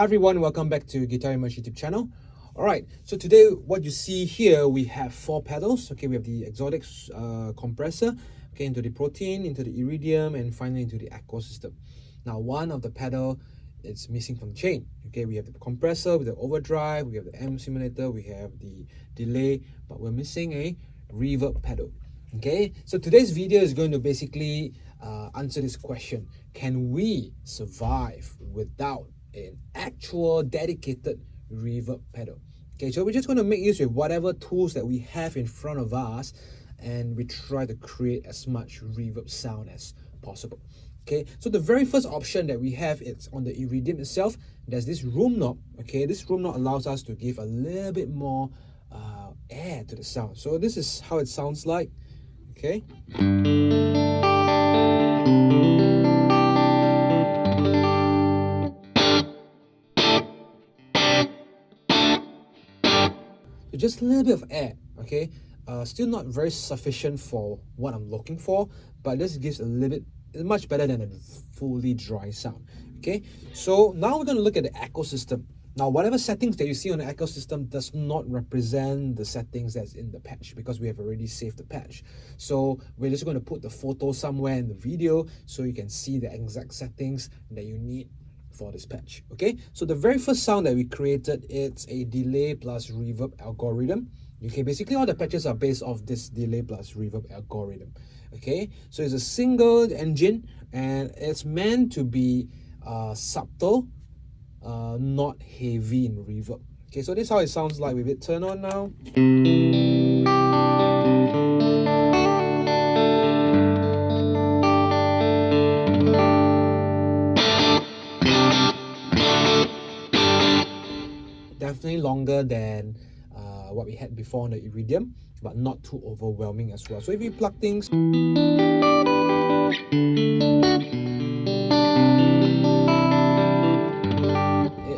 everyone, welcome back to Guitar Immerse YouTube channel. Alright, so today what you see here, we have 4 pedals. Okay, we have the Xotic compressor, okay, into the Protein, into the Iridium, and finally into the Echosystem. Now one of the pedal is missing from the chain. Okay, we have the compressor with the overdrive, we have the amp simulator, we have the delay, but we're missing a reverb pedal. Okay, so today's video is going to basically answer this question: can we survive without an actual dedicated reverb pedal? Okay, so we're just going to make use of whatever tools that we have in front of us, and we try to create as much reverb sound as possible. Okay, so the very first option that we have is on the Iridium itself. There's this room knob. Okay, this room knob allows us to give a little bit more air to the sound. So this is how it sounds like. Okay. So just a little bit of air, okay? Still not very sufficient for what I'm looking for, but this gives a little bit, much better than a fully dry sound, okay? So now we're going to look at the Echosystem. Now, whatever settings that you see on the Echosystem does not represent the settings that's in the patch, because we have already saved the patch. So we're just going to put the photo somewhere in the video so you can see the exact settings that you need for this patch. Okay, so the very first sound that we created, it's a delay plus reverb algorithm. Okay, basically all the patches are based off this delay plus reverb algorithm. Okay, so it's a single engine and it's meant to be subtle, not heavy in reverb. Okay, so this is how it sounds like with it turned on now. Definitely longer than what we had before on the Iridium, but not too overwhelming as well. So if you plug things,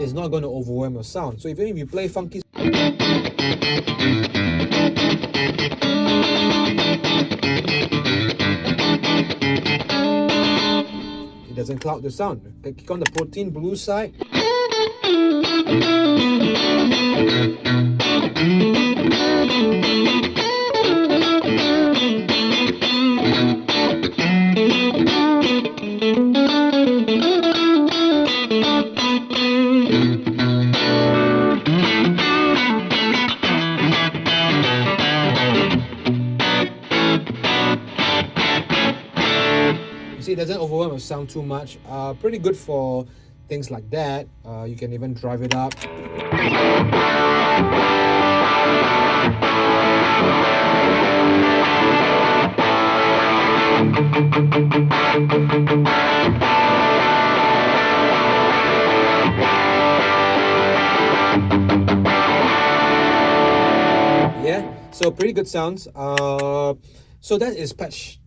it's not going to overwhelm your sound. So even if you play funky, it doesn't cloud the sound. Okay, click on the Protein blue side. See, it doesn't overwhelm your sound too much. Pretty good for things like that. You can even drive it up. Yeah, so pretty good sounds. So that is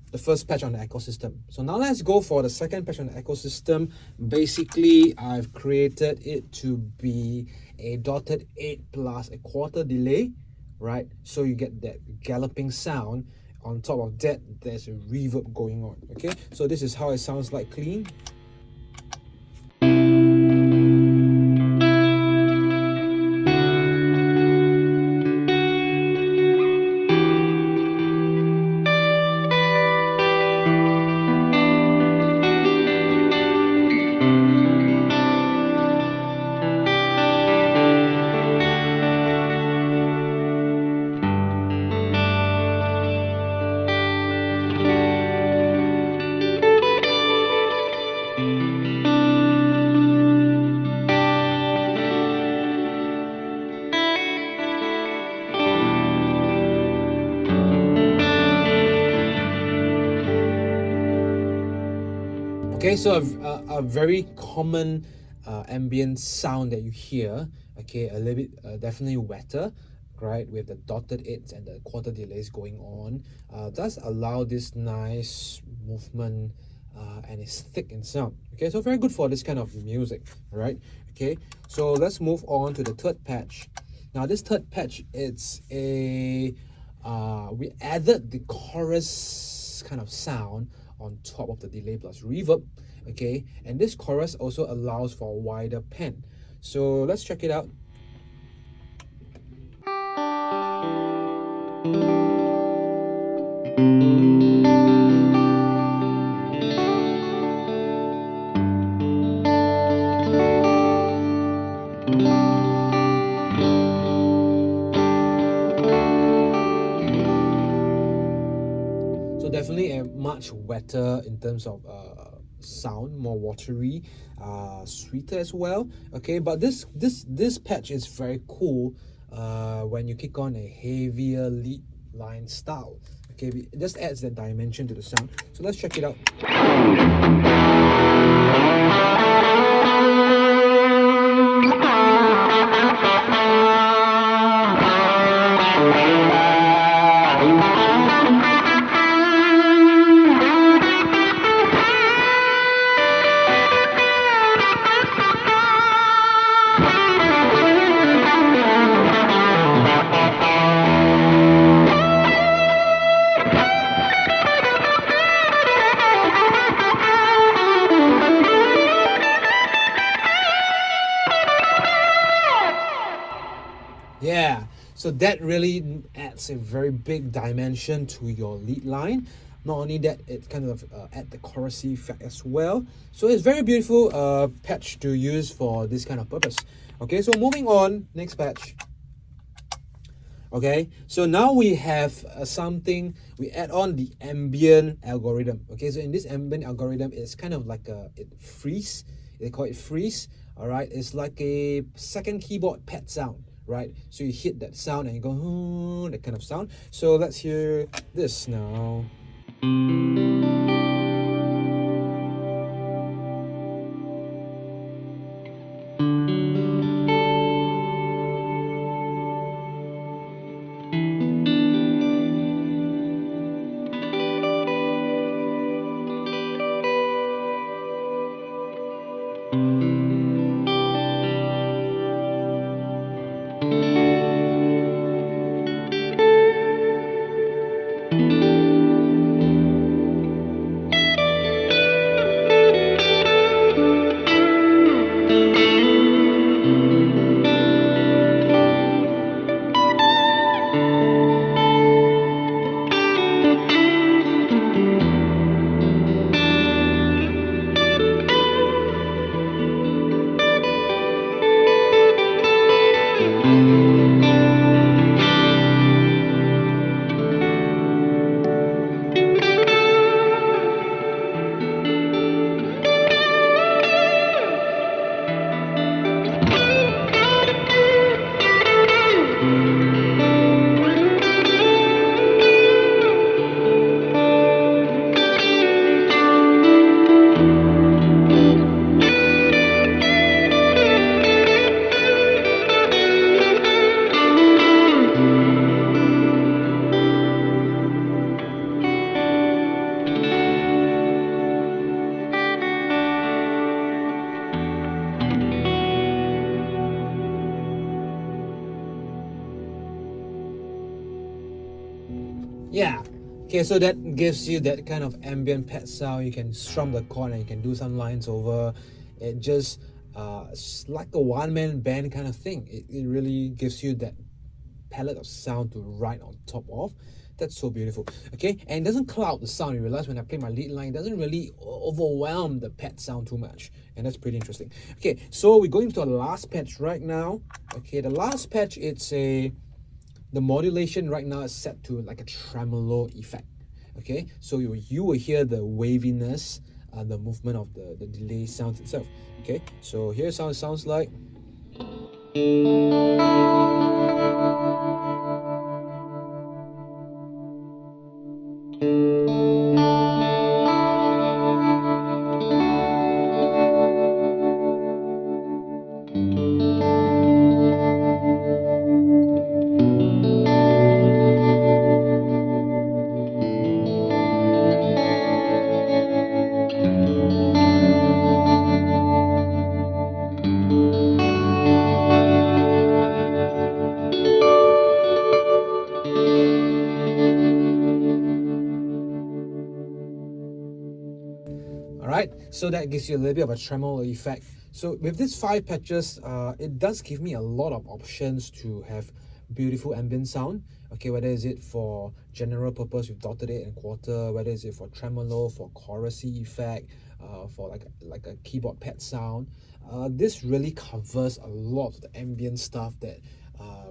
the first patch on the Echosystem. So now let's go for the second patch on the Echosystem. Basically, I've created it to be a dotted 8 plus a quarter delay, right? So you get that galloping sound. On top of that, there's a reverb going on. Okay, so this is how it sounds like clean. Okay, so a very common ambient sound that you hear, okay, a little bit definitely wetter, right, with the dotted 8s and the quarter delays going on, does allow this nice movement, and it's thick in sound. Okay, so very good for this kind of music, right? Okay, so let's move on to the third patch. Now this third patch, it's a we added the chorus kind of sound on top of the delay plus reverb, okay, and this chorus also allows for a wider pan. So let's check it out. So definitely a much wetter in terms of sound, more watery, sweeter as well. Okay, but this patch is very cool when you kick on a heavier lead line style. Okay, it just adds that dimension to the sound. So let's check it out. Yeah, so that really adds a very big dimension to your lead line. Not only that, it kind of add the chorusy effect as well. So it's very beautiful patch to use for this kind of purpose. Okay, so moving on, next patch. Okay, so now we have something, we add on the ambient algorithm. Okay, so in this ambient algorithm, it's kind of like it freeze. They call it freeze. All right, it's like a second keyboard pad sound. Right, so you hit that sound and you go, that kind of sound. So let's hear this now. Yeah, okay, so that gives you that kind of ambient pad sound. You can strum the chord and you can do some lines over. It just it's like a one-man band kind of thing. It really gives you that palette of sound to ride on top of. That's so beautiful. Okay, and it doesn't cloud the sound. You realize when I play my lead line, it doesn't really overwhelm the pad sound too much, and that's pretty interesting. Okay, so we're going to our last patch right now. Okay, the last patch, the modulation right now is set to like a tremolo effect. Okay, so you will hear the waviness, the movement of the delay sounds itself. Okay, so here's how it sounds like. All right, so that gives you a little bit of a tremolo effect. So with these 5 patches, it does give me a lot of options to have beautiful ambient sound. Okay, whether is it for general purpose with dotted 8 and quarter, whether is it for tremolo, for chorusy effect, for like a keyboard pad sound. This really covers a lot of the ambient stuff that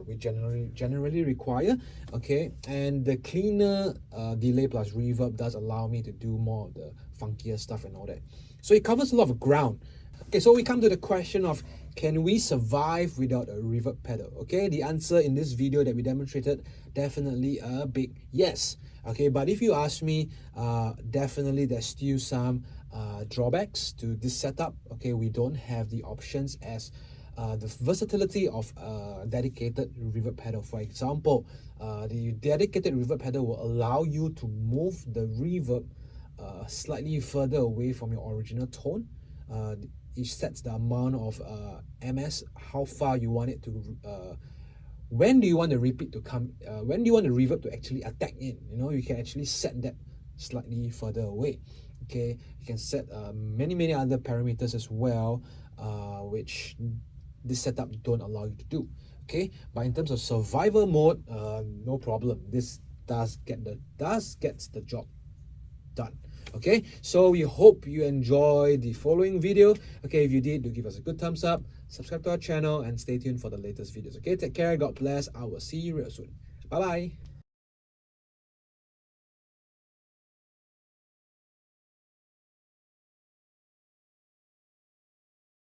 we generally require. Okay, and the cleaner delay plus reverb does allow me to do more of the funkier stuff and all that. So it covers a lot of ground. Okay, so we come to the question of, can we survive without a reverb pedal? Okay, the answer in this video that we demonstrated, definitely a big yes. Okay, but if you ask me, definitely there's still some drawbacks to this setup. Okay, we don't have the options as the versatility of a dedicated reverb pedal. For example, the dedicated reverb pedal will allow you to move the reverb slightly further away from your original tone. It sets the amount of ms, how far you want it to when do you want the repeat to come, when do you want the reverb to actually attack in. You know, you can actually set that slightly further away. Okay, you can set many other parameters as well, which this setup don't allow you to do. Okay, but in terms of survival mode, no problem, this gets the job done. Okay, so we hope you enjoyed the following video. Okay, if you did, do give us a good thumbs up, subscribe to our channel, and stay tuned for the latest videos. Okay, take care, God bless, I will see you real soon. Bye bye.